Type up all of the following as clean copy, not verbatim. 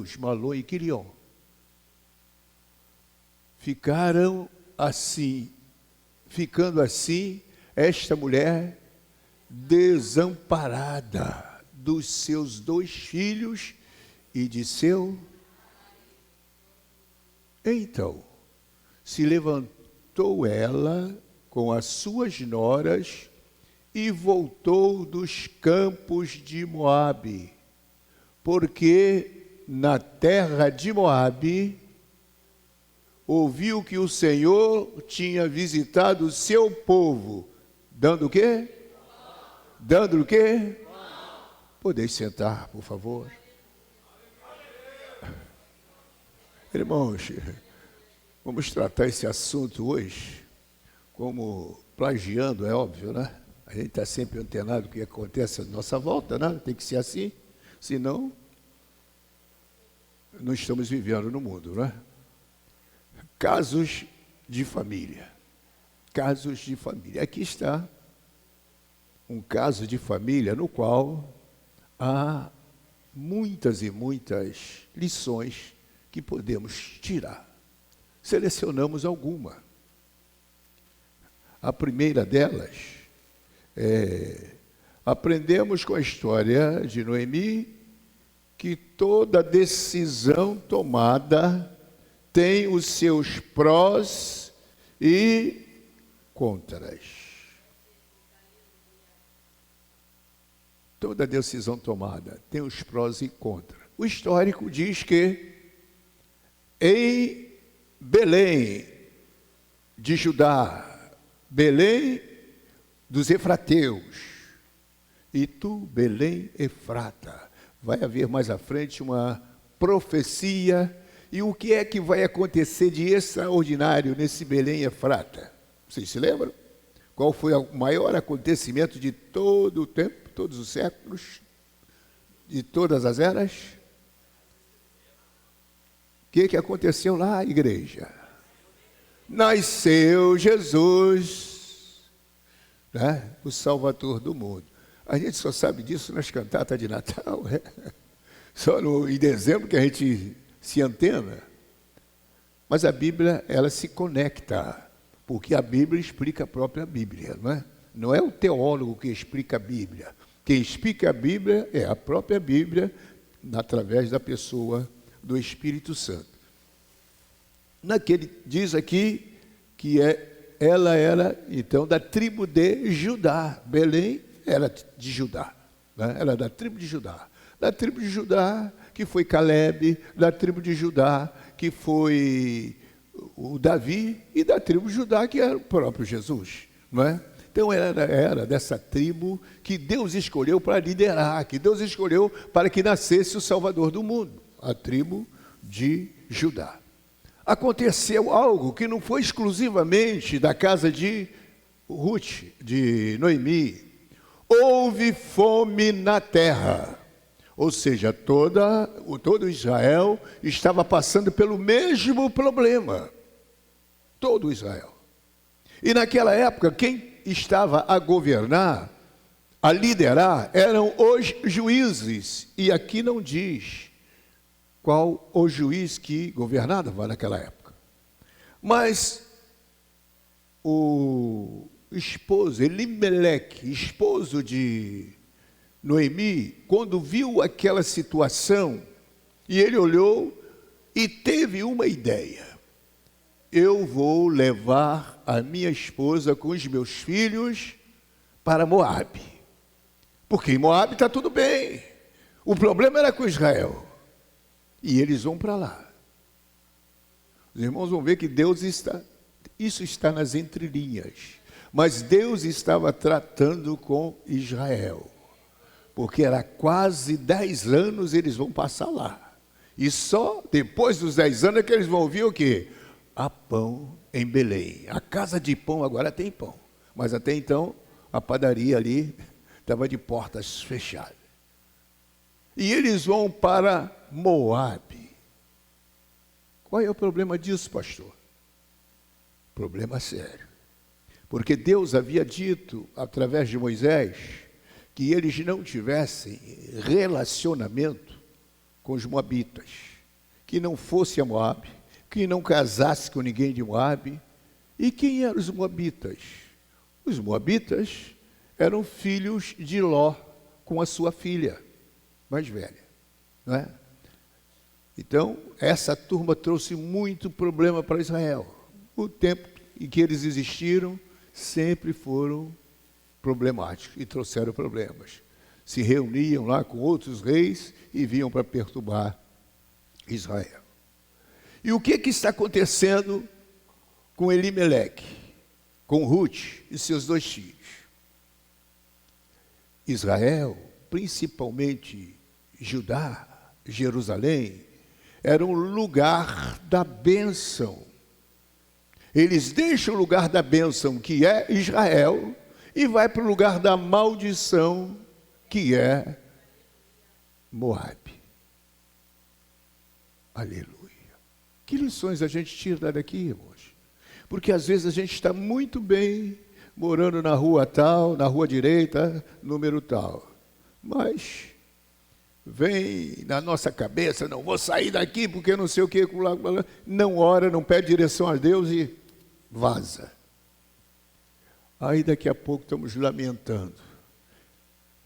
anos, Malom e Quilion. Ficando assim, esta mulher desamparada dos seus 2 filhos e de seu. Então, se levantou ela com as suas noras e voltou dos campos de Moabe, porque na terra de Moabe ouviu que o Senhor tinha visitado o seu povo, dando o quê? Dando o quê? Podeis sentar, por favor. Irmãos, vamos tratar esse assunto hoje como plagiando, é óbvio, né? A gente está sempre antenado com o que acontece à nossa volta, né? Tem que ser assim, senão não estamos vivendo no mundo, né? Casos de família. Casos de família. Aqui está um caso de família no qual há muitas e muitas lições que podemos tirar. Selecionamos alguma. A primeira delas aprendemos com a história de Noemi que toda decisão tomada tem os seus prós e contras. Toda decisão tomada tem os prós e contras. O histórico diz que em Belém de Judá, Belém dos Efrateus, e tu, Belém Efrata. Vai haver mais à frente uma profecia. E o que é que vai acontecer de extraordinário nesse Belém Efrata? Vocês se lembram? Qual foi o maior acontecimento de todo o tempo, todos os séculos, de todas as eras? O que aconteceu lá, igreja? Nasceu Jesus, né? O Salvador do mundo. A gente só sabe disso nas cantatas de Natal, né? Só em dezembro que a gente se antena. Mas a Bíblia, ela se conecta, porque a Bíblia explica a própria Bíblia, não é? Não é o teólogo que explica a Bíblia. Quem explica a Bíblia é a própria Bíblia, através da pessoa do Espírito Santo. Diz aqui que ela era, então, da tribo de Judá. Belém era de Judá, né? Era da tribo de Judá. Da tribo de Judá, que foi Caleb, da tribo de Judá, que foi o Davi, e da tribo de Judá, que era o próprio Jesus, não é? Então era dessa tribo que Deus escolheu para liderar, que Deus escolheu para que nascesse o Salvador do mundo, a tribo de Judá. Aconteceu algo que não foi exclusivamente da casa de Ruth, de Noemi. Houve fome na terra. Ou seja, todo Israel estava passando pelo mesmo problema. Todo Israel. E naquela época, quem estava a governar, a liderar, eram os juízes. E aqui não diz qual o juiz que governava naquela época. Mas o esposo, Elimeleque, esposo de Noemi, quando viu aquela situação, e ele olhou e teve uma ideia: eu vou levar a minha esposa com os meus filhos para Moabe, porque em Moabe está tudo bem, o problema era com Israel, e eles vão para lá. Os irmãos vão ver que isso está nas entrelinhas, mas Deus estava tratando com Israel, porque era quase 10 anos eles vão passar lá. E só depois dos 10 anos é que eles vão ouvir o quê? Há pão em Belém. A casa de pão agora tem pão. Mas até então, a padaria ali estava de portas fechadas. E eles vão para Moabe. Qual é o problema disso, pastor? Problema sério. Porque Deus havia dito, através de Moisés, que eles não tivessem relacionamento com os moabitas, que não fosse a Moabe, que não casasse com ninguém de Moabe. E quem eram os moabitas? Os moabitas eram filhos de Ló com a sua filha mais velha, não é? Então, essa turma trouxe muito problema para Israel. O tempo em que eles existiram, sempre foram problemáticos e trouxeram problemas. Se reuniam lá com outros reis e vinham para perturbar Israel. E o que está acontecendo com Elimeleque, com Ruth e seus 2 filhos? Israel, principalmente Judá, Jerusalém, era um lugar da bênção. Eles deixam o lugar da bênção, que é Israel, e vai para o lugar da maldição, que é Moabe. Aleluia. Que lições a gente tira daqui, irmãos? Porque às vezes a gente está muito bem morando na rua tal, na rua direita, número tal. Mas vem na nossa cabeça, não vou sair daqui porque não sei o que, não ora, não pede direção a Deus e vaza. Aí daqui a pouco estamos lamentando.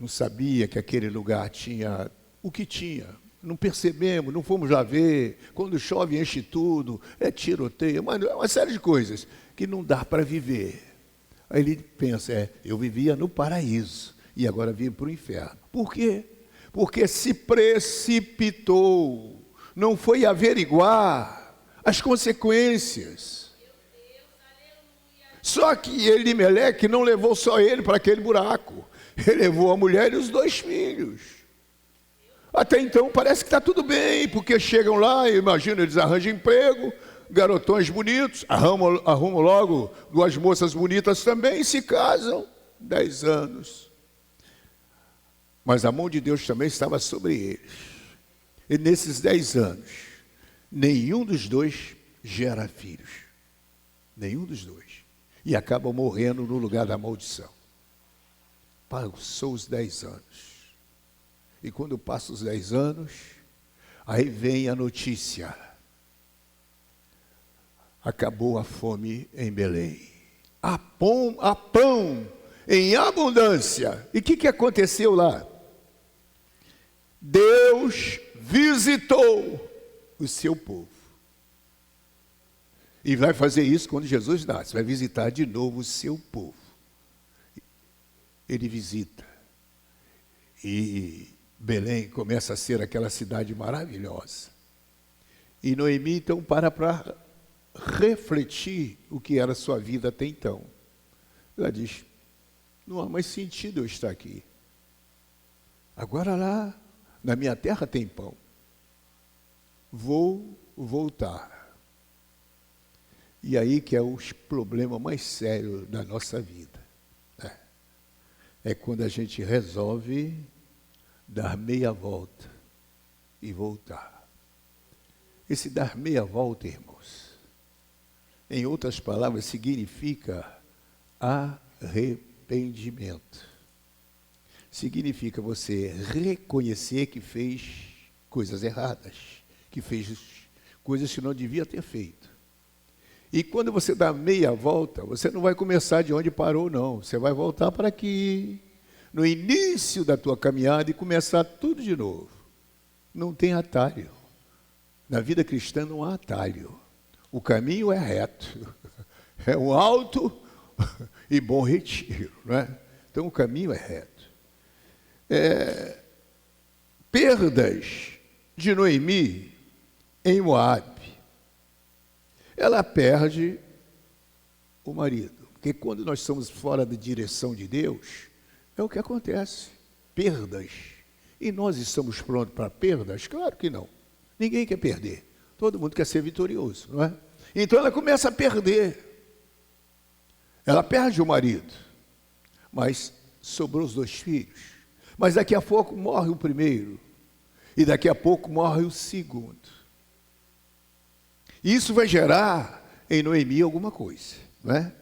Não sabia que aquele lugar tinha o que tinha. Não percebemos, não fomos lá ver. Quando chove, enche tudo, é tiroteio, mas é uma série de coisas que não dá para viver. Aí ele pensa, eu vivia no paraíso e agora vim para o inferno. Por quê? Porque se precipitou, não foi averiguar as consequências. Só que Elimeleque não levou só ele para aquele buraco, ele levou a mulher e os 2 filhos. Até então parece que está tudo bem, porque chegam lá, imagina, eles arranjam emprego, garotões bonitos, arrumam logo 2 moças bonitas também e se casam, 10 anos. Mas a mão de Deus também estava sobre eles. E nesses 10 anos, nenhum dos 2 gera filhos. Nenhum dos 2. E acabam morrendo no lugar da maldição. Passou os 10 anos. E quando passam os 10 anos, aí vem a notícia. Acabou a fome em Belém. Há pão em abundância. E o que aconteceu lá? Deus visitou o seu povo. E vai fazer isso quando Jesus nasce. Vai visitar de novo o seu povo. Ele visita. E Belém começa a ser aquela cidade maravilhosa. E Noemi, então, para refletir o que era a sua vida até então. Ela diz, não há mais sentido eu estar aqui. Agora lá, na minha terra tem pão. Vou voltar. E aí que é o problema mais sério da nossa vida. É quando a gente resolve dar meia volta e voltar. Esse dar meia volta, irmãos, em outras palavras, significa arrependimento. Significa você reconhecer que fez coisas erradas, que fez coisas que não devia ter feito. E quando você dá meia volta, você não vai começar de onde parou, não. Você vai voltar para aqui, no início da tua caminhada, e começar tudo de novo. Não tem atalho. Na vida cristã não há atalho. O caminho é reto. É um alto e bom retiro, não é? Então o caminho é reto. Perdas de Noemi em Moabe. Ela perde o marido. Porque quando nós estamos fora da direção de Deus, é o que acontece. Perdas. E nós estamos prontos para perdas? Claro que não. Ninguém quer perder. Todo mundo quer ser vitorioso, não é? Então ela começa a perder. Ela perde o marido. Mas sobrou os 2 filhos. Mas daqui a pouco morre o primeiro. E daqui a pouco morre o segundo. Isso vai gerar em Noemi alguma coisa, não é?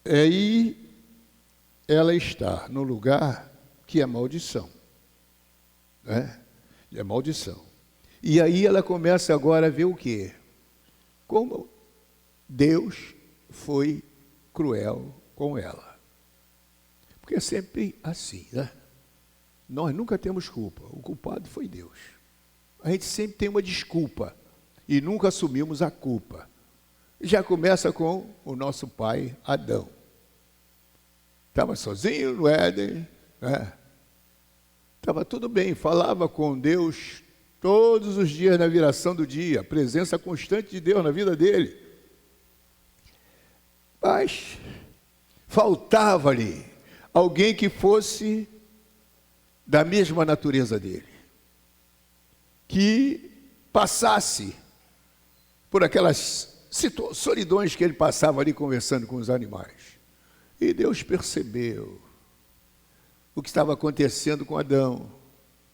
E ela está no lugar que é maldição, né? É maldição. E aí ela começa agora a ver o quê? Como Deus foi cruel com ela. Porque é sempre assim, né? Nós nunca temos culpa. O culpado foi Deus. A gente sempre tem uma desculpa e nunca assumimos a culpa. Já começa com o nosso pai Adão. Estava sozinho no Éden, né? Estava tudo bem, falava com Deus todos os dias na viração do dia, presença constante de Deus na vida dele. Mas faltava-lhe alguém que fosse da mesma natureza dele, que passasse por aquelas solidões que ele passava ali conversando com os animais. E Deus percebeu o que estava acontecendo com Adão.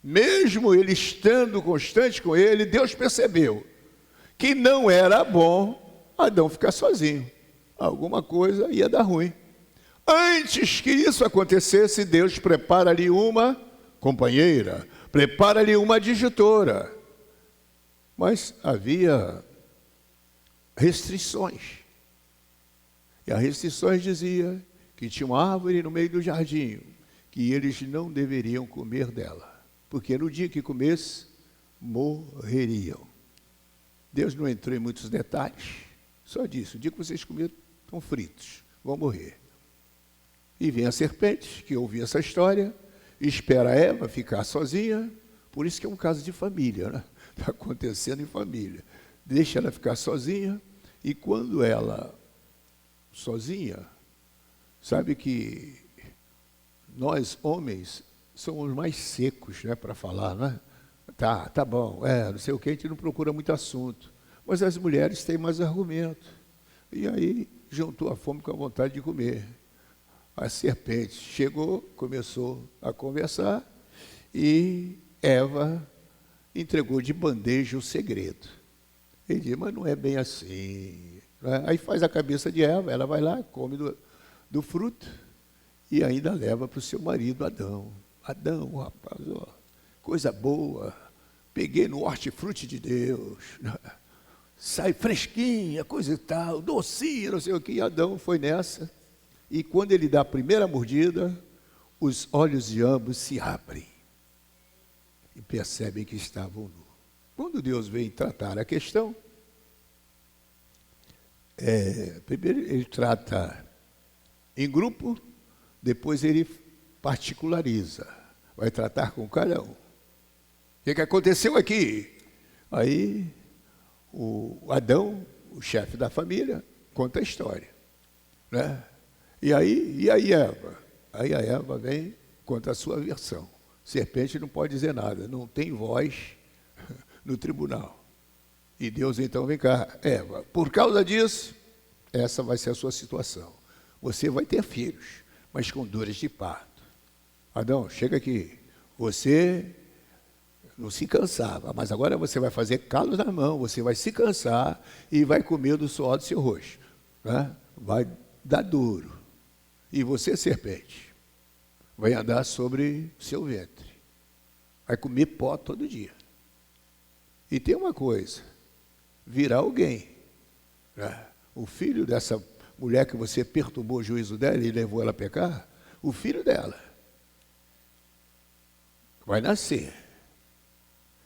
Mesmo ele estando constante com ele, Deus percebeu que não era bom Adão ficar sozinho. Alguma coisa ia dar ruim. Antes que isso acontecesse, Deus prepara ali uma companheira, prepara ali uma adjutora. Mas havia restrições. E as restrições diziam que tinha uma árvore no meio do jardim, que eles não deveriam comer dela, porque no dia que comesse, morreriam. Deus não entrou em muitos detalhes, só disse: o dia que vocês comerem, estão fritos, vão morrer. E vem a serpente, que ouviu essa história, espera Eva ficar sozinha, por isso que é um caso de família, né? Está acontecendo em família. Deixa ela ficar sozinha, e quando ela, sozinha, sabe que nós, homens, somos mais secos, né, para falar, né? Tá bom, não sei o que, a gente não procura muito assunto. Mas as mulheres têm mais argumento. E aí, juntou a fome com a vontade de comer. A serpente chegou, começou a conversar, e Eva entregou de bandeja o segredo. Ele disse: mas não é bem assim. Aí faz a cabeça de Eva, ela vai lá, come do fruto, e ainda leva para o seu marido Adão. Adão, rapaz, ó, coisa boa, peguei no hortifruti de Deus, sai fresquinha, coisa e tal, docinha, não sei o que. E Adão foi nessa, e quando ele dá a primeira mordida, os olhos de ambos se abrem e percebem que estavam nus. Quando Deus vem tratar a questão, primeiro ele trata em grupo, depois ele particulariza, vai tratar com cada um. O que aconteceu aqui? Aí o Adão, o chefe da família, conta a história, né? E aí Eva? Aí a Eva vem, conta a sua versão. Serpente não pode dizer nada, não tem voz no tribunal. E Deus então: vem cá, Eva, por causa disso, essa vai ser a sua situação. Você vai ter filhos, mas com dores de parto. Adão, chega aqui. Você não se cansava, mas agora você vai fazer calos na mão, você vai se cansar e vai comer do suor do seu rosto, né? Vai dar duro. E você, serpente, vai andar sobre o seu ventre, vai comer pó todo dia. E tem uma coisa: virá alguém, né? O filho dessa mulher que você perturbou o juízo dela e levou ela a pecar, o filho dela vai nascer.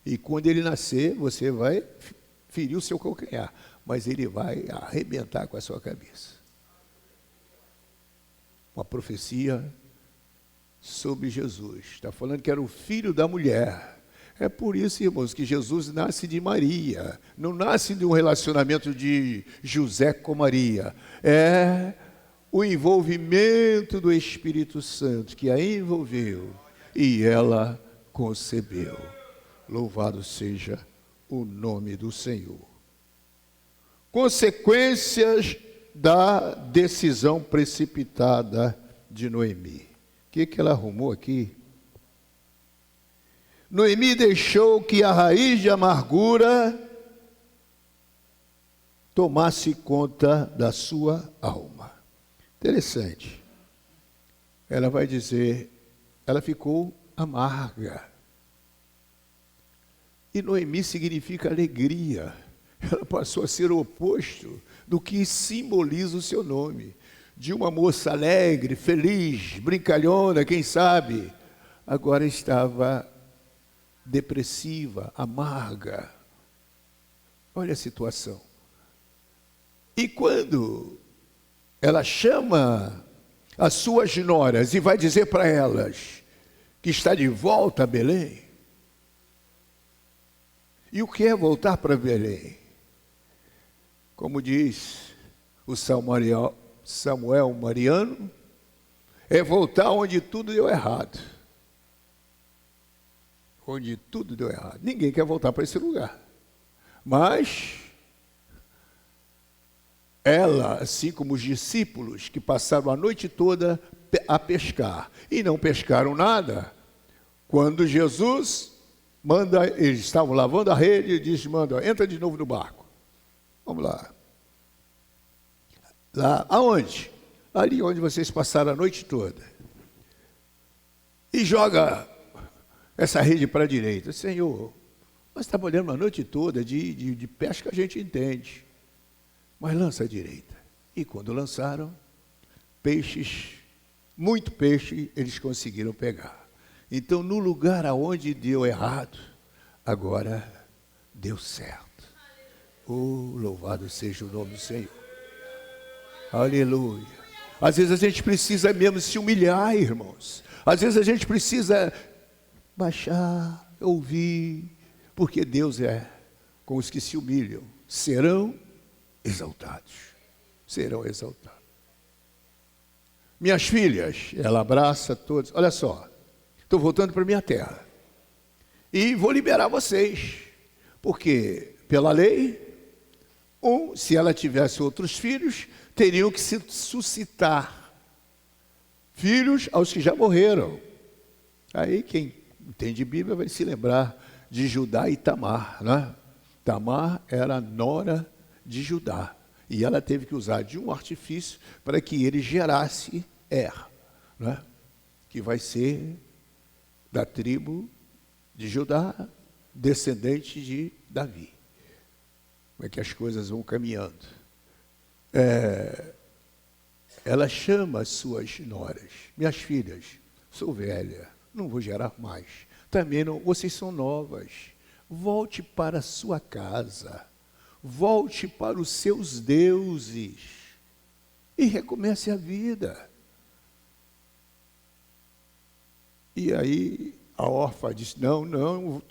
E quando ele nascer, você vai ferir o seu calcanhar, mas ele vai arrebentar com a sua cabeça. Uma profecia sobre Jesus. Está falando que era o filho da mulher. É por isso, irmãos, que Jesus nasce de Maria. Não nasce de um relacionamento de José com Maria. É o envolvimento do Espírito Santo que a envolveu e ela concebeu. Louvado seja o nome do Senhor. Consequências da decisão precipitada de Noemi. O que ela arrumou aqui? Noemi deixou que a raiz de amargura tomasse conta da sua alma. Interessante. ela vai dizer, ela ficou amarga. E Noemi significa alegria. Ela passou a ser o oposto do que simboliza o seu nome. De uma moça alegre, feliz, brincalhona, quem sabe, agora estava depressiva, amarga. Olha a situação. E quando ela chama as suas noras e vai dizer para elas que está de volta a Belém, e o que é voltar para Belém? Como diz o Samuel Mariano, é voltar onde tudo deu errado. Onde tudo deu errado. Ninguém quer voltar para esse lugar. Mas ela, assim como os discípulos que passaram a noite toda a pescar e não pescaram nada, quando Jesus manda, eles estavam lavando a rede e diz, manda, entra de novo no barco. Vamos lá. Lá, aonde? Ali onde vocês passaram a noite toda. E joga essa rede para a direita. Senhor, nós trabalhamos a noite toda de pesca, a gente entende. Mas lança à direita. E quando lançaram, peixes, muito peixe, eles conseguiram pegar. Então, no lugar aonde deu errado, agora deu certo. Oh, louvado seja o nome do Senhor. Aleluia. Às vezes a gente precisa mesmo se humilhar, irmãos. Às vezes a gente precisa baixar, ouvir, porque Deus é com os que se humilham. Serão exaltados. Serão exaltados. Minhas filhas, ela abraça todos. Olha só. Estou voltando para minha terra. E vou liberar vocês. Porque, pela lei, se ela tivesse outros filhos, teriam que se suscitar filhos aos que já morreram. Aí quem entende Bíblia vai se lembrar de Judá e Tamar, né? Tamar era a nora de Judá. E ela teve que usar de um artifício para que ele gerasse né? Que vai ser da tribo de Judá, descendente de Davi. Como é que as coisas vão caminhando. Ela chama as suas noras, minhas filhas, sou velha, não vou gerar mais. Também não, vocês são novas. Volte para a sua casa, volte para os seus deuses e recomece a vida. E aí a órfã disse, não,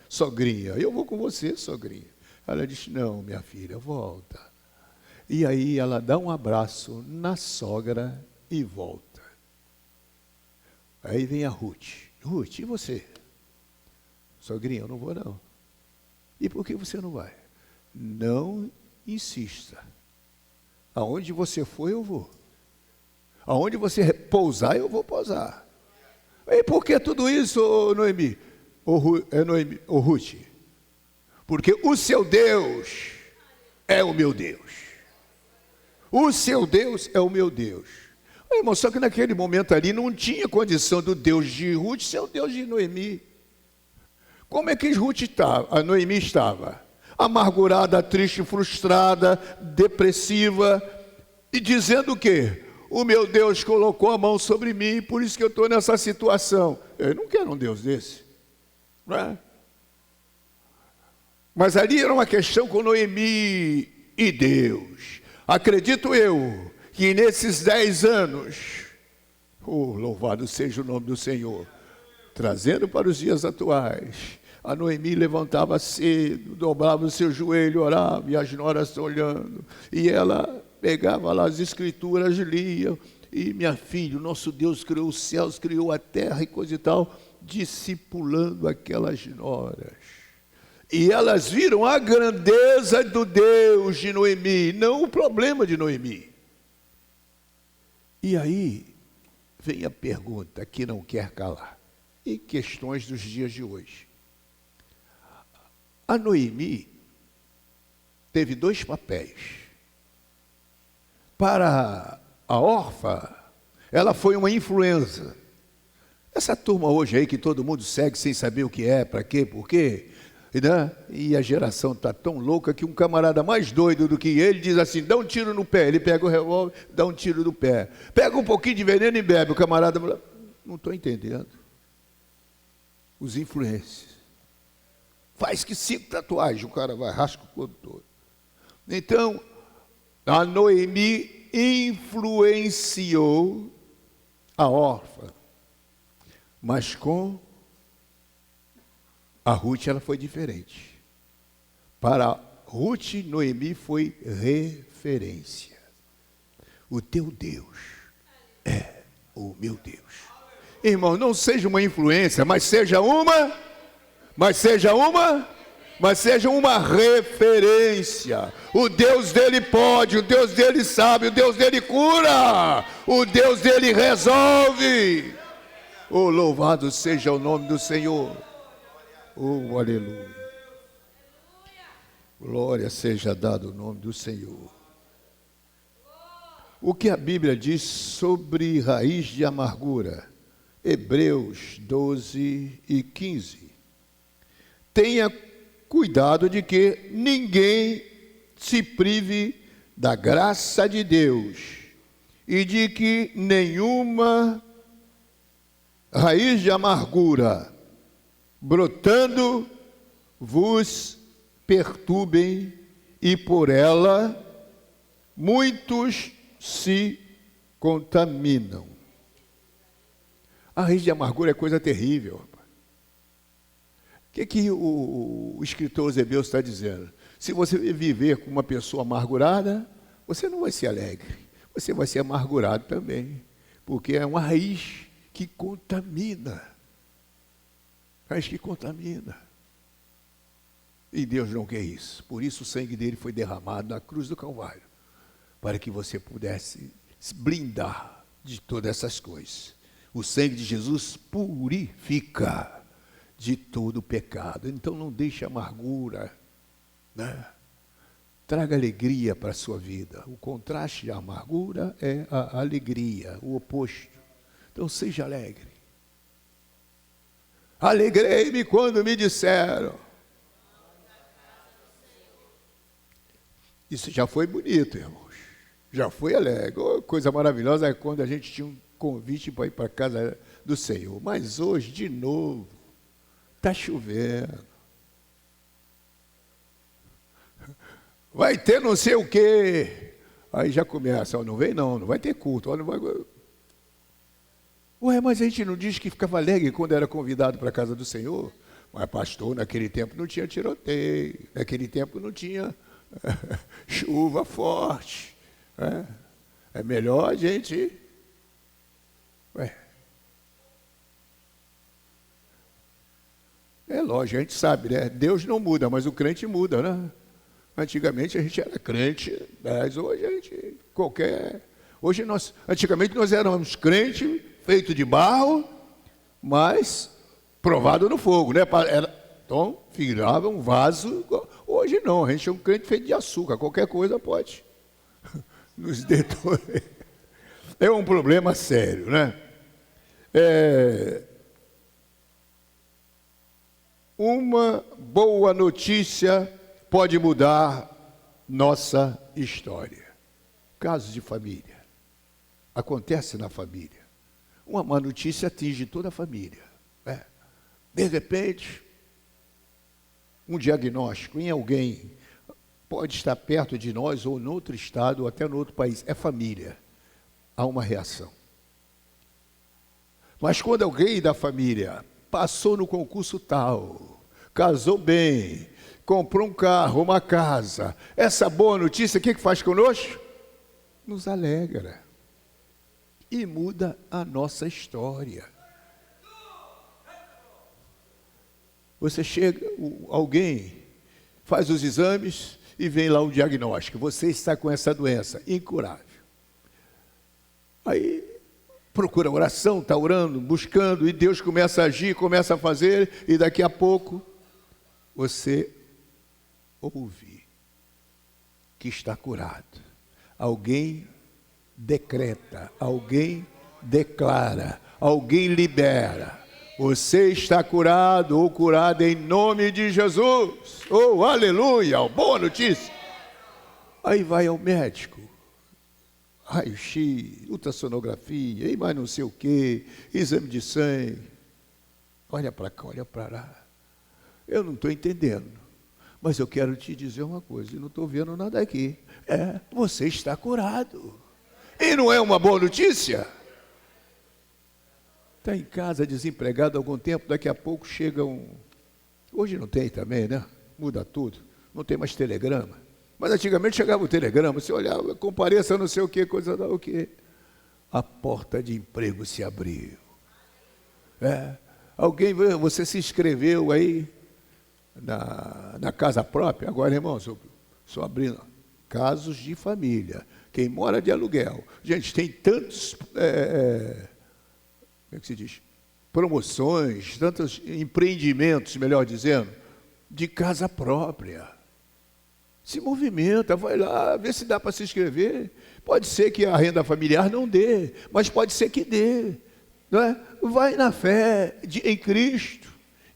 sogrinha, eu vou com você, sogrinha. Ela disse, não, minha filha, volta. E aí ela dá um abraço na sogra e volta. Aí vem a Ruth. Ruth, e você? Sogrinha, eu não vou não. E por que você não vai? Não insista. Aonde você for, eu vou. Aonde você pousar, eu vou pousar. E por que tudo isso, Noemi? Ruth? Porque o seu Deus é o meu Deus. O seu Deus é o meu Deus. Irmão, só que naquele momento ali não tinha condição do Deus de Ruth ser o Deus de Noemi. Como é que a Noemi estava? Amargurada, triste, frustrada, depressiva, e dizendo o quê? O meu Deus colocou a mão sobre mim, por isso que eu estou nessa situação. Eu não quero um Deus desse. Não é? Mas ali era uma questão com Noemi e Deus. Acredito eu que nesses 10 anos, louvado seja o nome do Senhor, trazendo para os dias atuais, a Noemi levantava cedo, dobrava o seu joelho, orava, e as noras olhando, e ela pegava lá as escrituras, lia, e minha filha, o nosso Deus criou os céus, criou a terra e coisa e tal, discipulando aquelas noras. E elas viram a grandeza do Deus de Noemi, não o problema de Noemi. E aí vem a pergunta que não quer calar, e questões dos dias de hoje. A Noemi teve 2 papéis. Para a órfã, ela foi uma influenza. Essa turma hoje aí que todo mundo segue sem saber o que é, para quê, por quê, né? E a geração está tão louca que um camarada mais doido do que ele diz assim, dá um tiro no pé. Ele pega o revólver, dá um tiro no pé. Pega um pouquinho de veneno e bebe. O camarada, não estou entendendo. Os influencers. Faz que 5 tatuagens, o cara vai, rasca o corpo todo. Então, a Noemi influenciou a órfã. Mas com a Ruth ela foi diferente. Para Ruth, Noemi foi referência. O teu Deus é o meu Deus. Irmão, não seja uma influência, mas seja uma referência. O Deus dele pode, o Deus dele sabe, o Deus dele cura, o Deus dele resolve. Oh, louvado seja o nome do Senhor. Oh, aleluia. Glória seja dado o nome do Senhor. O que a Bíblia diz sobre raiz de amargura? Hebreus 12 e 15. Tenha cuidado de que ninguém se prive da graça de Deus e de que nenhuma raiz de amargura brotando vos perturbem e por ela muitos se contaminam. A raiz de amargura é coisa terrível. O que o escritor aos Hebreus está dizendo? Se você viver com uma pessoa amargurada, você não vai ser alegre, você vai ser amargurado também, porque é uma raiz que contamina. Raiz que contamina. E Deus não quer isso. Por isso o sangue dele foi derramado na cruz do Calvário, para que você pudesse se blindar de todas essas coisas. O sangue de Jesus purifica de todo pecado. Então não deixe amargura, né? Traga alegria para a sua vida. O contraste da amargura é a alegria, o oposto. Então seja alegre. Alegrei-me quando me disseram. Isso já foi bonito, irmãos. Já foi alegre. Oh, coisa maravilhosa é quando a gente tinha um convite para ir para a casa do Senhor. Mas hoje, de novo, está chovendo. Vai ter não sei o quê. Aí já começa, não vem não vai ter culto. Não vai... Ué, mas a gente não diz que ficava alegre quando era convidado para a casa do Senhor? Mas pastor, naquele tempo não tinha tiroteio, naquele tempo não tinha chuva forte. É melhor a gente... Ué. É lógico, a gente sabe, né? Deus não muda, mas o crente muda, né? Antigamente a gente era crente, mas hoje a gente antigamente nós éramos crentes, feito de barro, mas provado no fogo, né? Então, virava um vaso. Hoje não, a gente é um crente feito de açúcar, qualquer coisa pode nos detonar. É um problema sério, né? Uma boa notícia pode mudar nossa história. Casos de família. Acontece na família. Uma má notícia atinge toda a família. De repente, um diagnóstico em alguém pode estar perto de nós ou em outro estado ou até em outro país. É família. Há uma reação. Mas quando alguém da família passou no concurso tal, casou bem, comprou um carro, uma casa, essa boa notícia, o que faz conosco? Nos alegra e muda a nossa história. Você chega, alguém faz os exames e vem lá o diagnóstico, você está com essa doença incurável. Aí procura oração, está orando, buscando, e Deus começa a agir, começa a fazer, e daqui a pouco você ouve que está curado. Alguém decreta, alguém declara, alguém libera. Você está curado ou curada em nome de Jesus. Oh, aleluia, boa notícia. Aí vai ao médico, raio-x, ultrassonografia, e mais não sei o quê, exame de sangue. Olha para cá, olha para lá. Eu não estou entendendo, mas eu quero te dizer uma coisa, eu não estou vendo nada aqui. Você está curado. E não é uma boa notícia? Está em casa, desempregado há algum tempo, daqui a pouco chega um... Hoje não tem também, né? Muda tudo. Não tem mais telegrama. Mas antigamente chegava o telegrama, você olhava, compareça não sei o que, coisa da o quê. A porta de emprego se abriu. Alguém, você se inscreveu aí na casa própria. Agora, irmãos, só abrindo casos de família. Quem mora de aluguel. Gente, tem tantos... como é que se diz? Promoções, tantos empreendimentos, melhor dizendo, de casa própria. Se movimenta, vai lá, vê se dá para se inscrever. Pode ser que a renda familiar não dê, mas pode ser que dê. Não é? Vai na fé em Cristo.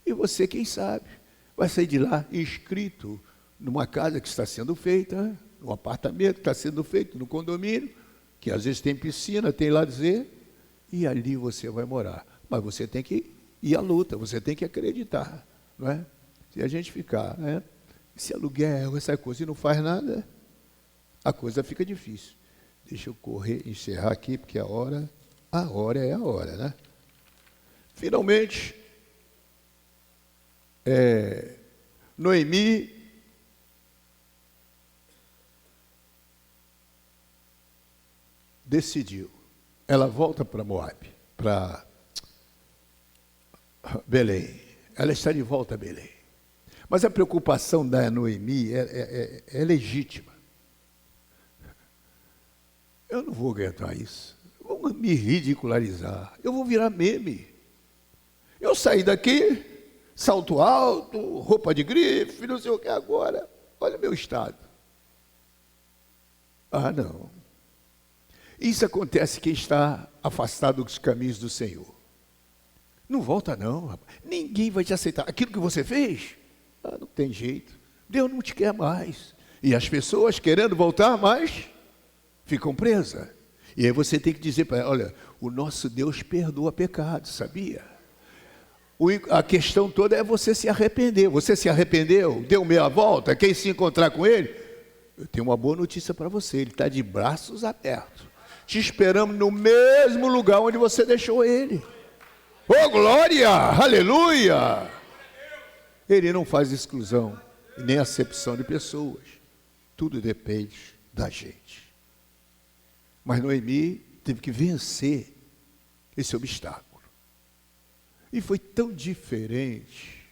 E você, quem sabe, vai sair de lá inscrito numa casa que está sendo feita, num apartamento que está sendo feito, no condomínio, que às vezes tem piscina, tem lazer. E ali você vai morar. Mas você tem que ir à luta, você tem que acreditar. Não é? Se a gente ficar, esse aluguel, essa coisa, e não faz nada, a coisa fica difícil. Deixa eu encerrar aqui, porque a hora é a hora, né? Finalmente, Noemi decidiu. Ela volta para Moabe, para Belém. Ela está de volta a Belém. Mas a preocupação da Noemi é legítima. Eu não vou aguentar isso. Vão me ridicularizar. Eu vou virar meme. Eu saí daqui, salto alto, roupa de grife, não sei o que agora. Olha o meu estado. Ah, não. Isso acontece quem está afastado dos caminhos do Senhor. Não volta não, rapaz. Ninguém vai te aceitar. Aquilo que você fez, não tem jeito. Deus não te quer mais. E as pessoas querendo voltar mais, ficam presas. E aí você tem que dizer para ela, olha, o nosso Deus perdoa pecado, sabia? A questão toda é você se arrepender. Você se arrependeu? Deu meia volta? Quem se encontrar com ele? Eu tenho uma boa notícia para você. Ele está de braços abertos. Te esperamos no mesmo lugar onde você deixou ele. Oh, glória! Aleluia! Ele não faz exclusão, nem acepção de pessoas. Tudo depende da gente. Mas Noemi teve que vencer esse obstáculo. E foi tão diferente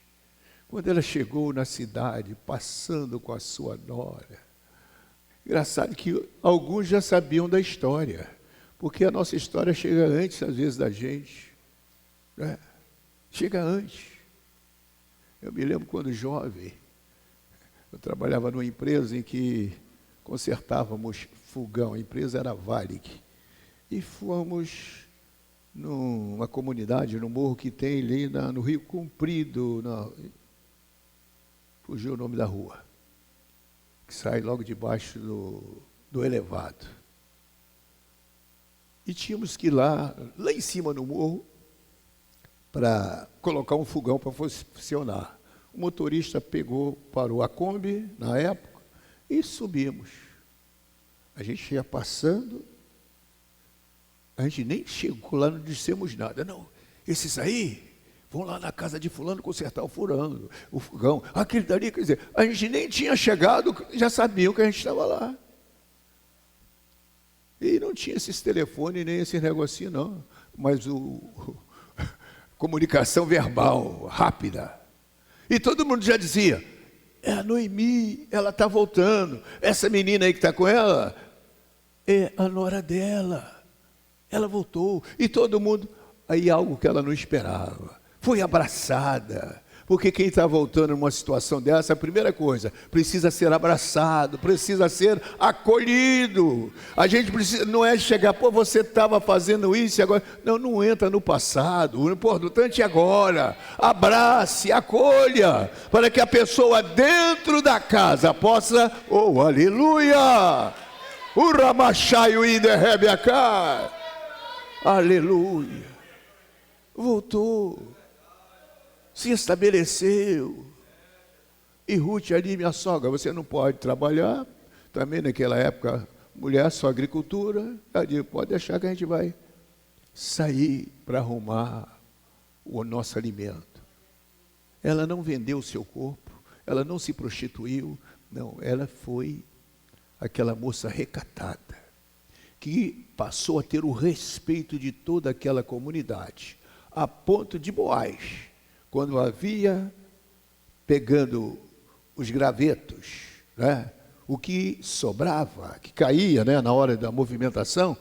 quando ela chegou na cidade, passando com a sua nora. Engraçado que alguns já sabiam da história, porque a nossa história chega antes, às vezes, da gente. Chega antes. Eu me lembro quando jovem, eu trabalhava numa empresa em que consertávamos fogão, a empresa era Varig, e fomos numa comunidade, no morro que tem ali no Rio Comprido, fugiu o nome da rua, que sai logo debaixo do elevado. E tínhamos que ir lá em cima no morro, para colocar um fogão para funcionar. O motorista parou a Kombi, na época, e subimos. A gente ia passando, a gente nem chegou lá, não dissemos nada. Não, esses aí vão lá na casa de fulano consertar o fogão. Aquele dali, quer dizer, a gente nem tinha chegado, já sabiam que a gente estava lá. E não tinha esses telefones, nem esse negocinho, não. Mas comunicação verbal, rápida. E todo mundo já dizia, é a Noemi, ela está voltando. Essa menina aí que está com ela, é a nora dela. Ela voltou. E todo mundo, aí algo que ela não esperava. Foi abraçada, Porque quem está voltando numa situação dessa, a primeira coisa, precisa ser abraçado, precisa ser acolhido. A gente precisa, não é chegar, pô, você estava fazendo isso e agora... Não, não entra no passado, o importante é agora. Abrace, acolha, para que a pessoa dentro da casa possa, oh, aleluia! O Ramachaio Inderrebeacá, aleluia! Voltou. Se estabeleceu. E Ruth ali, minha sogra, você não pode trabalhar. Também naquela época, mulher só agricultura. Ela disse, pode deixar que a gente vai sair para arrumar o nosso alimento. Ela não vendeu o seu corpo, ela não se prostituiu, não, ela foi aquela moça recatada, que passou a ter o respeito de toda aquela comunidade, a ponto de Boaz, quando havia pegando os gravetos, né, o que sobrava, que caía, né, na hora da movimentação,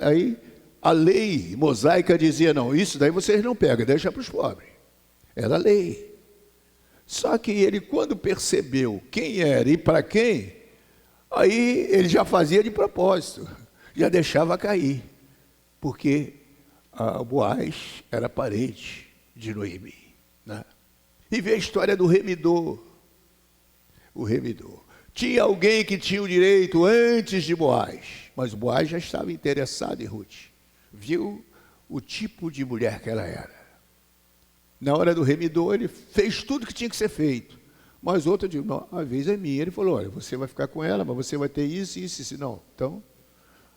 aí a lei mosaica dizia, não, isso daí vocês não pegam, deixa para os pobres. Era a lei. Só que ele, quando percebeu quem era e para quem, aí ele já fazia de propósito, já deixava cair, porque a Boaz era parente de Noemi. Né? E vê a história do remidor. O remidor. Tinha alguém que tinha o direito antes de Boaz, mas Boaz já estava interessado em Ruth. Viu o tipo de mulher que ela era. Na hora do remidor, ele fez tudo que tinha que ser feito. Mas outra disse, não, a vez é minha. Ele falou, olha, você vai ficar com ela, mas você vai ter isso, isso, isso. Não. Então,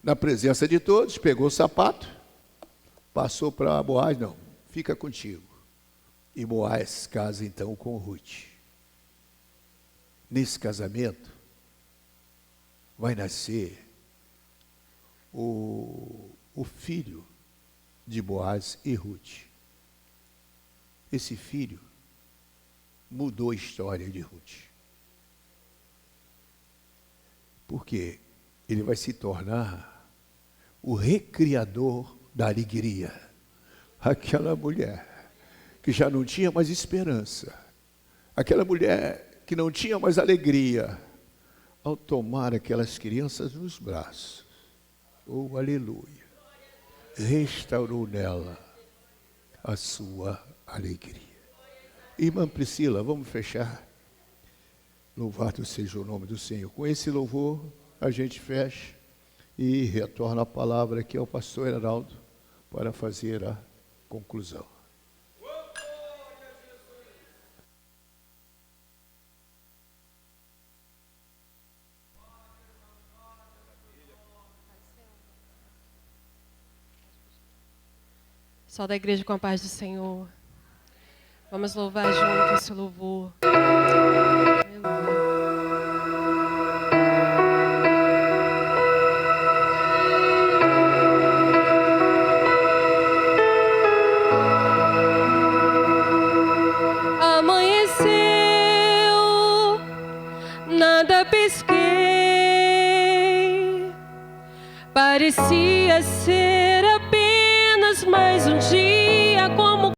na presença de todos, pegou o sapato, passou para Boaz, não, fica contigo. E Boaz casa então com Ruth. Nesse casamento vai nascer o filho de Boaz e Ruth. Esse filho mudou a história de Ruth. Porque ele vai se tornar o recriador da alegria. Aquela mulher que já não tinha mais esperança, aquela mulher que não tinha mais alegria, ao tomar aquelas crianças nos braços, oh aleluia, restaurou nela a sua alegria. Irmã Priscila, vamos fechar. Louvado seja o nome do Senhor. Com esse louvor, a gente fecha e retorna a palavra aqui ao pastor Heraldo para fazer a conclusão. Só da igreja com a paz do Senhor. Vamos louvar junto esse louvor. Aleluia. Amanheceu, nada pesquei, parecia ser apenas mais um dia como